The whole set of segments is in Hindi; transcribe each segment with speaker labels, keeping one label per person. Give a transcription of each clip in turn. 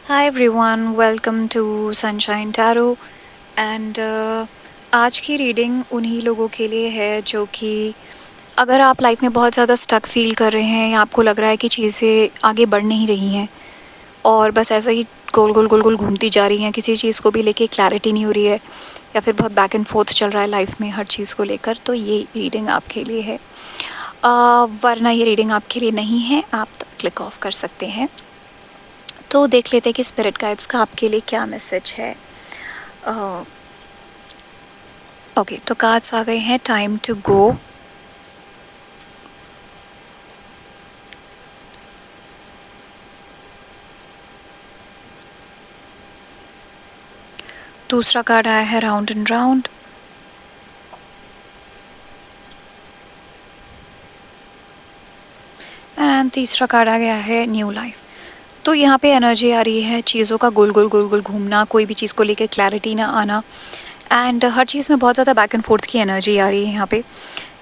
Speaker 1: Hi everyone, welcome to Sunshine Tarot and आज की रीडिंग उन्हीं लोगों के लिए है जो कि अगर आप लाइफ में बहुत ज़्यादा स्टक फील कर रहे हैं या आपको लग रहा है कि चीज़ें आगे बढ़ नहीं रही हैं और बस ऐसा ही गोल गोल गोल गोल घूमती जा रही हैं, किसी चीज़ को भी लेके क्लैरिटी नहीं हो रही है या फिर बहुत बैक एंड फोर्थ चल रहा है लाइफ में हर चीज़ को लेकर, तो ये रीडिंग आपके लिए है। वरना ये रीडिंग आपके लिए नहीं है, आप क्लिक ऑफ कर सकते हैं। तो देख लेते हैं कि स्पिरिट गाइड्स का आपके लिए क्या मैसेज है। ओके, तो कार्ड्स आ गए हैं, टाइम टू गो। दूसरा कार्ड आया है राउंड एंड राउंड। एंड तीसरा कार्ड आ गया है न्यू लाइफ। तो यहाँ पे एनर्जी आ रही है चीज़ों का गोल गोल गोल गोल घूमना, कोई भी चीज़ को लेकर क्लैरिटी ना आना एंड हर चीज़ में बहुत ज़्यादा बैक एंड फोर्थ की एनर्जी आ रही है यहाँ पे।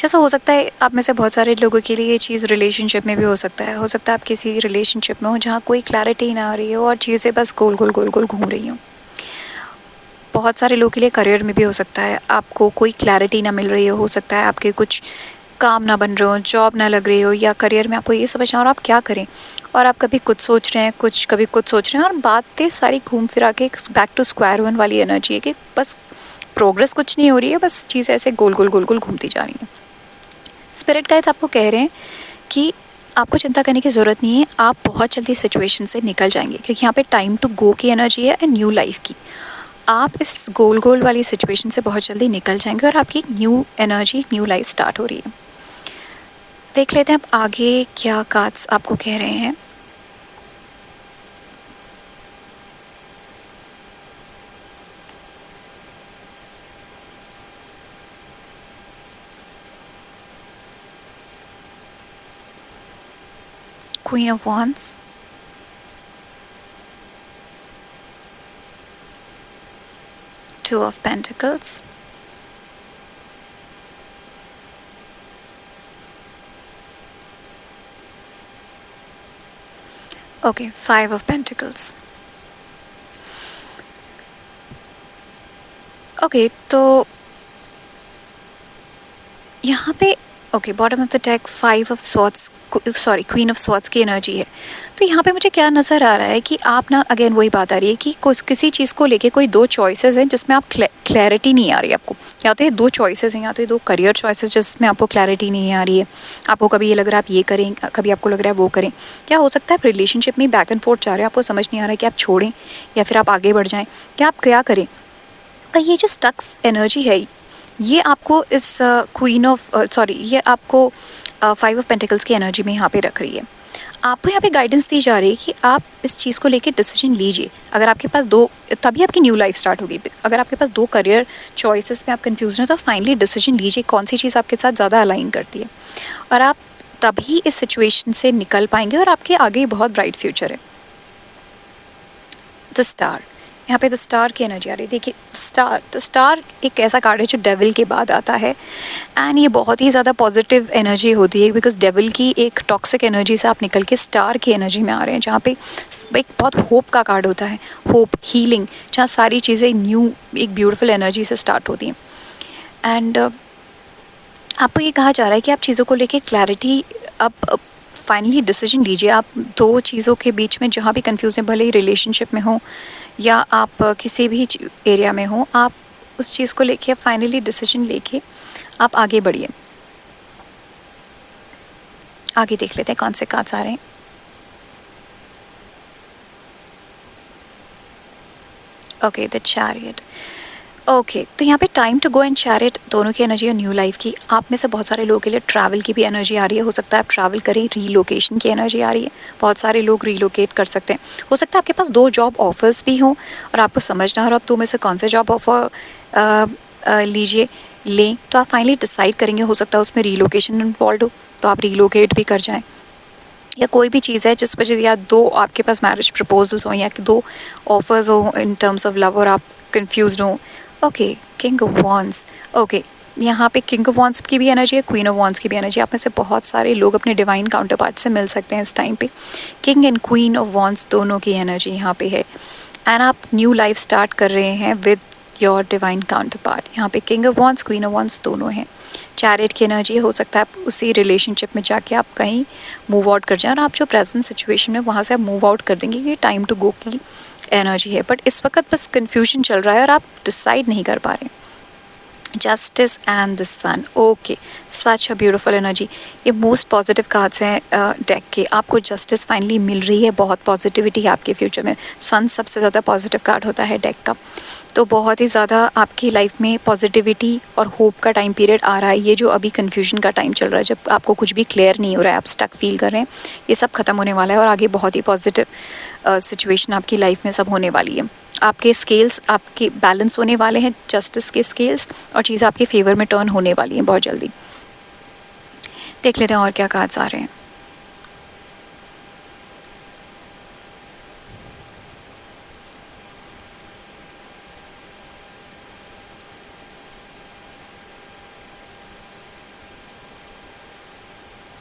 Speaker 1: जैसा हो सकता है आप में से बहुत सारे लोगों के लिए ये चीज़ रिलेशनशिप में भी हो सकता है आप किसी रिलेशनशिप में हो जहाँ कोई क्लैरिटी ना आ रही हो और चीज़ें बस गोल गोल गोल गोल घूम रही हों। बहुत सारे लोगों के लिए करियर में भी हो सकता है आपको कोई क्लैरिटी ना मिल रही हो सकता है आपके कुछ काम ना बन रहे हो, जॉब ना लग रही हो, या करियर में आपको ये समझना और आप क्या करें, और आप कभी कुछ सोच रहे हैं, कभी कुछ सोच रहे हैं और बातें सारी घूम फिरा के बैक टू स्क्वायर वन वाली एनर्जी है कि बस प्रोग्रेस कुछ नहीं हो रही है, बस चीज़ें ऐसे गोल गोल गोल गोल घूमती जा रही हैं। स्पिरिट गाइड्स आपको कह रहे हैं कि आपको चिंता करने की ज़रूरत नहीं है, आप बहुत जल्दी सिचुएशन से निकल जाएंगे क्योंकि यहाँ पे टाइम टू गो की एनर्जी है एंड न्यू लाइफ की। आप इस गोल गोल वाली सिचुएशन से बहुत जल्दी निकल जाएंगे और आपकी एक new energy, new life start हो रही है। देख लेते हैं अब आगे क्या कार्ड्स आपको कह रहे हैं। Queen of wands, two of pentacles, okay, five of pentacles. Okay, तो यहाँ पे okay, bottom of the deck five of swords, sorry queen of swords की एनर्जी है। तो यहाँ पे मुझे क्या नज़र आ रहा है कि आप ना, अगेन वही बात आ रही है कि कुछ किसी चीज़ को लेके कोई दो चॉइसेस हैं जिसमें आप क्लैरिटी नहीं आ रही है आपको। या तो ये दो चॉइसेस हैं, या तो ये दो करियर चॉइसेस जिसमें आपको क्लैरिटी नहीं आ रही है। आपको कभी ये लग रहा है आप ये करें, कभी आपको लग रहा है वो करें। क्या हो सकता है आप रिलेशनशिप में बैक एंड फोर्थ जा रहे हैं, आपको समझ नहीं आ रहा है कि आप छोड़ें या फिर आप आगे बढ़ जाएँ, क्या आप क्या करें। ये जो स्टक्स एनर्जी है, ये आपको इस क्वीन ऑफ सॉरी ये आपको फाइव ऑफ पेंटिकल्स की एनर्जी में यहाँ पे रख रही है। आपको यहाँ पे गाइडेंस दी जा रही है कि आप इस चीज़ को लेके डिसीजन लीजिए। अगर आपके पास दो, तभी आपकी न्यू लाइफ स्टार्ट होगी। अगर आपके पास दो करियर चॉइसेस में आप कंफ्यूज हैं तो फाइनली डिसीजन लीजिए कौन सी चीज़ आपके साथ ज़्यादा अलाइन करती है, और आप तभी इस सिचुएशन से निकल पाएंगे और आपके आगे बहुत ब्राइट फ्यूचर है। द स्टार, यहाँ पे द स्टार की एनर्जी आ रही है। देखिए द स्टार एक ऐसा कार्ड है जो डेविल के बाद आता है एंड ये बहुत ही ज़्यादा पॉजिटिव एनर्जी होती है बिकॉज डेविल की एक टॉक्सिक एनर्जी से आप निकल के स्टार की एनर्जी में आ रहे हैं, जहाँ पे एक बहुत होप का कार्ड होता है, होप, हीलिंग, जहाँ सारी चीज़ें न्यू एक ब्यूटीफुल एनर्जी से स्टार्ट होती हैं। एंड आपको ये कहा जा रहा है कि आप चीज़ों को लेके क्लैरिटी, अब फाइनली डिसीजन लीजिए। आप दो चीज़ों के बीच में जहाँ भी कंफ्यूजन, भले ही रिलेशनशिप में हो या आप किसी भी एरिया में हो, आप उस चीज़ को लेके फाइनली डिसीजन लेके आप आगे बढ़िए। आगे देख लेते हैं कौन से कार्ड्स आ रहे हैं। Okay, the chariot. ओके, तो यहाँ पे time to go and chariot दोनों की एनर्जी है न्यू लाइफ की। आप में से बहुत सारे लोगों के लिए ट्रैवल की भी एनर्जी आ रही है। हो सकता है आप ट्रैवल करें, रीलोकेशन की एनर्जी आ रही है। बहुत सारे लोग रीलोकेट कर सकते हैं। हो सकता है आपके पास दो जॉब ऑफर्स भी हों और आपको समझ ना हो रहा अब तो में से कौन से जॉब ऑफर लीजिए लें, तो आप फाइनली डिसाइड करेंगे। हो सकता है उसमें रीलोकेशन इन्वॉल्व हो तो आप रीलोकेट भी कर जाएँ, या कोई भी चीज़ है जिस वजह, या दो आपके पास मैरिज प्रपोजल्स हों या कि दो ऑफर्स हो इन टर्म्स ऑफ लव और आप कंफ्यूज्ड हो। Okay, king of wands. Okay, यहाँ पे किंग ऑफ वॉन्ड्स की भी एनर्जी है, क्वीन ऑफ वॉन्ड्स की भी एनर्जी। आप में से बहुत सारे लोग अपने डिवाइन काउंटर से मिल सकते हैं इस टाइम पे। King and queen of wands दोनों की एनर्जी यहाँ पे है, एंड आप न्यू लाइफ स्टार्ट कर रहे हैं with your divine counter part. यहाँ पे king of wands, queen of wands दोनों हैं। चैरियट की एनर्जी हो सकता है आप उसी रिलेशनशिप में जाके आप कहीं मूव आउट कर जाएं, और आप जो प्रेजेंट सिचुएशन में वहाँ से आप मूव आउट कर देंगे, ये टाइम टू गो की एनर्जी है। बट इस वक्त बस कन्फ्यूजन चल रहा है और आप डिसाइड नहीं कर पा रहे। Justice and the sun, okay, such a beautiful energy. ये मोस्ट पॉजिटिव कार्ड्स हैं डेक के। आपको जस्टिस फाइनली मिल रही है, बहुत पॉजिटिविटी है आपके फ्यूचर में। सन सबसे ज़्यादा पॉजिटिव कार्ड होता है डेक का, तो बहुत ही ज़्यादा आपकी लाइफ में पॉजिटिविटी और होप का टाइम पीरियड आ रहा है। ये जो अभी कन्फ्यूजन का टाइम चल रहा है, जब आपको कुछ भी क्लियर नहीं हो रहा है, आप स्टक फील कर रहे हैं, ये सब खत्म होने वाला है और आगे बहुत ही पॉजिटिव सिचुएशन आपकी लाइफ में सब होने वाली है। आपके स्केल्स आपके बैलेंस होने वाले हैं, जस्टिस के स्केल्स, और चीज़ें आपके फेवर में टर्न होने वाली हैं बहुत जल्दी। देख लेते हैं और क्या कार्ड्स आ रहे हैं।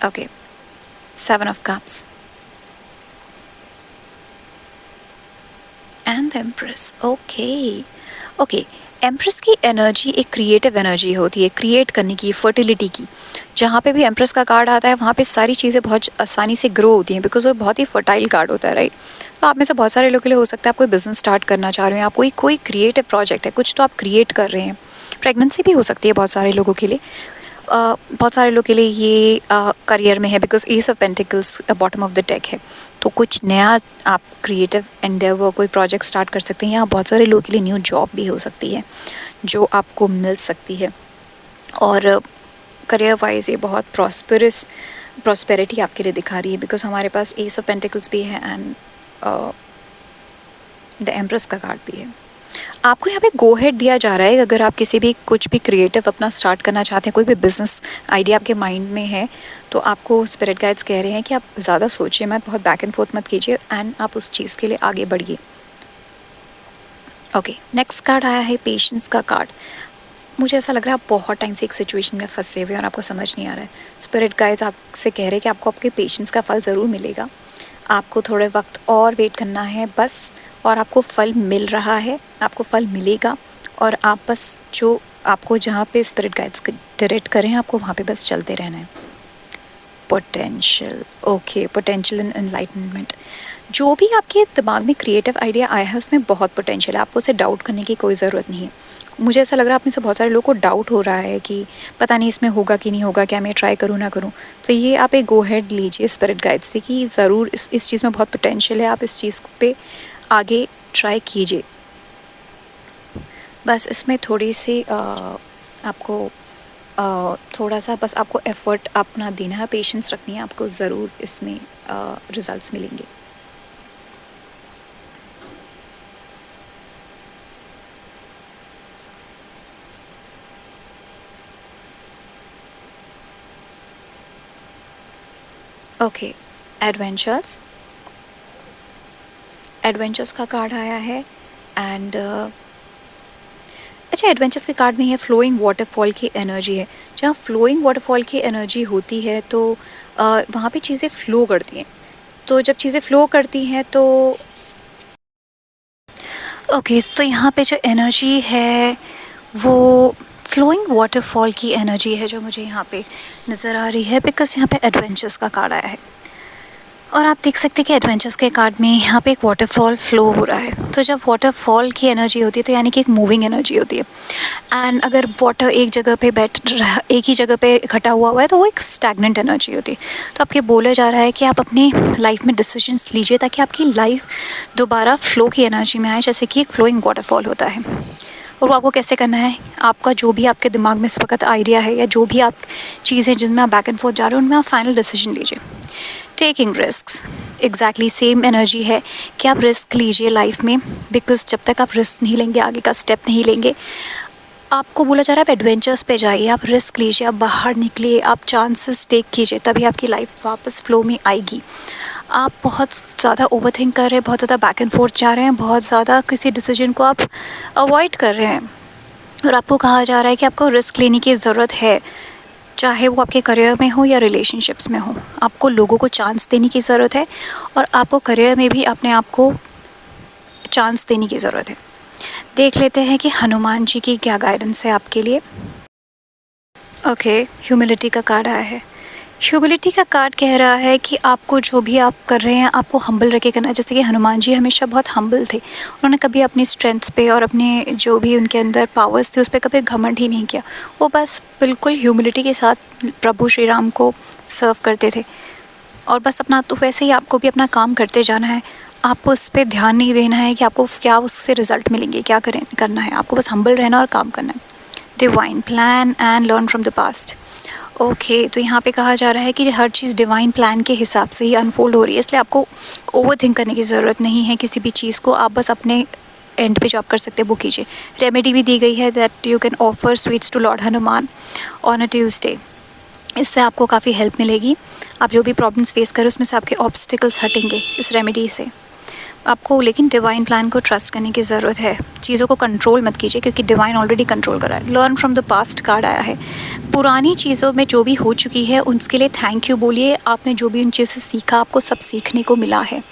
Speaker 1: Okay, 7 of cups and empress. Okay, empress की एनर्जी एक क्रिएटिव एनर्जी होती है, क्रिएट करने की, फर्टिलिटी की। जहाँ पे भी एम्प्रेस का कार्ड आता है वहाँ पे सारी चीज़ें बहुत आसानी से ग्रो होती हैं, बिकॉज वो बहुत ही फर्टाइल कार्ड होता है, राइट। तो आप में से बहुत सारे लोगों के लिए हो सकता है आप कोई बिजनेस स्टार्ट करना चाह रहे हैं, आप कोई क्रिएटिव प्रोजेक्ट है, कुछ तो आप क्रिएट कर रहे हैं। प्रेगनेंसी भी हो सकती है बहुत सारे लोगों के लिए। बहुत सारे लोगों के लिए ये करियर में है, because S of pentacles bottom of the deck है। तो कुछ नया आप क्रिएटिव एंडेवर कोई प्रोजेक्ट स्टार्ट कर सकते हैं, या बहुत सारे लोगों के लिए न्यू जॉब भी हो सकती है जो आपको मिल सकती है। और करियर वाइज ये बहुत प्रॉस्पेरिटी आपके लिए दिखा रही है, बिकॉज हमारे पास एस ऑफ पेंटिकल्स भी है एंड द एम्प्रेस का कार्ड भी है। आपको यहाँ पे गो हेड दिया जा रहा है, अगर आप किसी भी कुछ भी क्रिएटिव अपना स्टार्ट करना चाहते हैं, कोई भी बिजनेस आइडिया आपके माइंड में है, तो आपको स्पिरिट गाइड्स कह रहे हैं कि आप ज़्यादा सोचिए मत, बहुत बैक एंड फोर्थ मत कीजिए, एंड आप उस चीज़ के लिए आगे बढ़िए। ओके, नेक्स्ट कार्ड आया है पेशेंस का कार्ड। मुझे ऐसा लग रहा है आप बहुत टाइम से एक सिचुएशन में फंसे हुए और आपको समझ नहीं आ रहा है। स्पिरिट गाइड्स आपसे कह रहे हैं कि आपको आपके पेशेंस का फल ज़रूर मिलेगा, आपको थोड़े वक्त और वेट करना है बस, और आपको फल मिल रहा है, आपको फल मिलेगा। और आप बस जो आपको जहाँ पे स्पिरिट गाइड्स डायरेक्ट करें, आपको वहाँ पे बस चलते रहना है। Potential, okay, potential and enlightenment. जो भी आपके दिमाग में क्रिएटिव आइडिया आया है उसमें बहुत पोटेंशियल है, आपको उसे डाउट करने की कोई ज़रूरत नहीं है। मुझे ऐसा लग रहा है आप में से बहुत सारे लोगों को डाउट हो रहा है कि पता नहीं इसमें होगा कि नहीं होगा, क्या मैं ट्राई करूँ ना करूँ। तो ये आप एक गो हेड लीजिए स्पिरिट गाइड्स से कि ज़रूर इस चीज़ में बहुत पोटेंशियल है, आप इस चीज़ पे आगे ट्राई कीजिए। बस इसमें थोड़ी सी आपको थोड़ा सा बस आपको एफ़र्ट अपना देना है, पेशेंस रखनी है, आपको ज़रूर इसमें रिजल्ट्स मिलेंगे। ओके, एडवेंचर्स का कार्ड आया है एंड अच्छा, एडवेंचर्स के कार्ड में है फ्लोइंग वाटरफॉल की एनर्जी है। जहाँ फ्लोइंग वाटरफॉल की एनर्जी होती है तो वहाँ पे चीज़ें फ़्लो करती हैं। तो जब चीज़ें फ़्लो करती हैं तो ओके, तो यहाँ पे जो एनर्जी है वो फ्लोइंग वाटरफॉल की एनर्जी है जो मुझे यहाँ पे नज़र आ रही है, बिकॉज़ यहाँ पे एडवेंचर्स का कार्ड आया है। और आप देख सकते हैं कि एडवेंचर्स के कार्ड में यहाँ पे एक वाटरफॉल फ़्लो हो रहा है। तो जब वाटरफॉल की एनर्जी होती है तो यानी कि एक मूविंग एनर्जी होती है। एंड अगर वाटर एक जगह पे एक ही जगह पे इकट्ठा हुआ है तो वो एक स्टैग्नेंट एनर्जी होती है। तो आपके बोला जा रहा है कि आप अपनी लाइफ में डिसीजंस लीजिए ताकि आपकी लाइफ दोबारा फ़्लो की एनर्जी में आए, जैसे कि एक फ्लोइंग वाटरफॉल होता है। और वो आपको कैसे करना है, आपका जो भी आपके दिमाग में इस वक्त आइडिया है या जो भी आप चीज़ें जिनमें आप बैक एंड फोर्थ जा रहे हो उनमें आप फाइनल डिसीजन लीजिए। Taking risks, exactly same energy है कि आप रिस्क लीजिए लाइफ में, बिकॉज जब तक आप रिस्क नहीं लेंगे, आगे का स्टेप नहीं लेंगे, आपको बोला जा रहा है आप एडवेंचर्स पे जाइए, आप रिस्क लीजिए, आप बाहर निकलिए, आप चांसेस टेक कीजिए, तभी आपकी लाइफ वापस फ्लो में आएगी। आप बहुत ज़्यादा ओवर थिंक कर रहे हैं, बहुत ज़्यादा बैक एंड फोर्थ जा रहे हैं, बहुत ज़्यादा किसी डिसीजन को आप अवॉइड कर रहे हैं, और आपको कहा जा रहा है कि आपको रिस्क लेने की ज़रूरत है, चाहे वो आपके करियर में हो या रिलेशनशिप्स में हो। आपको लोगों को चांस देने की ज़रूरत है और आपको करियर में भी अपने आप को चांस देने की ज़रूरत है। देख लेते हैं कि हनुमान जी की क्या गाइडेंस है आपके लिए। ओके, ह्यूमिलिटी का कार्ड आया है। ह्यूमिलिटी का कार्ड कह रहा है कि आपको जो भी आप कर रहे हैं आपको हम्बल रह के करना है। जैसे कि हनुमान जी हमेशा बहुत हम्बल थे, उन्होंने कभी अपनी स्ट्रेंथ्स पे और अपने जो भी उनके अंदर पावर्स थे उस पे कभी घमंड ही नहीं किया। वो बस बिल्कुल ह्यूमिलिटी के साथ प्रभु श्री राम को सर्व करते थे और बस अपना, तो वैसे ही आपको भी अपना काम करते जाना है। आपको उस पे ध्यान नहीं देना है कि आपको क्या उससे रिज़ल्ट मिलेंगे, क्या करें करना है। आपको बस हम्बल रहना और काम करना है। Divine plan and learn from the past. Okay, तो यहाँ पे कहा जा रहा है कि हर चीज़ डिवाइन प्लान के हिसाब से ही अनफोल्ड हो रही है, इसलिए आपको ओवरथिंक करने की ज़रूरत नहीं है किसी भी चीज़ को। आप बस अपने एंड पे जो आप कर सकते हैं वो कीजिए। रेमेडी भी दी गई है that you can offer sweets to lord Hanuman on a Tuesday. इससे आपको काफ़ी हेल्प मिलेगी। आप जो भी प्रॉब्लम्स फेस करें उसमें से आपके ऑब्स्टिकल्स हटेंगे इस रेमेडी से। आपको लेकिन डिवाइन प्लान को ट्रस्ट करने की ज़रूरत है। चीज़ों को कंट्रोल मत कीजिए क्योंकि डिवाइन ऑलरेडी कंट्रोल कर रहा है। Learn from the past card आया है। पुरानी चीज़ों में जो भी हो चुकी है उसके लिए थैंक यू बोलिए। आपने जो भी उन चीज़ से सीखा आपको सब सीखने को मिला है।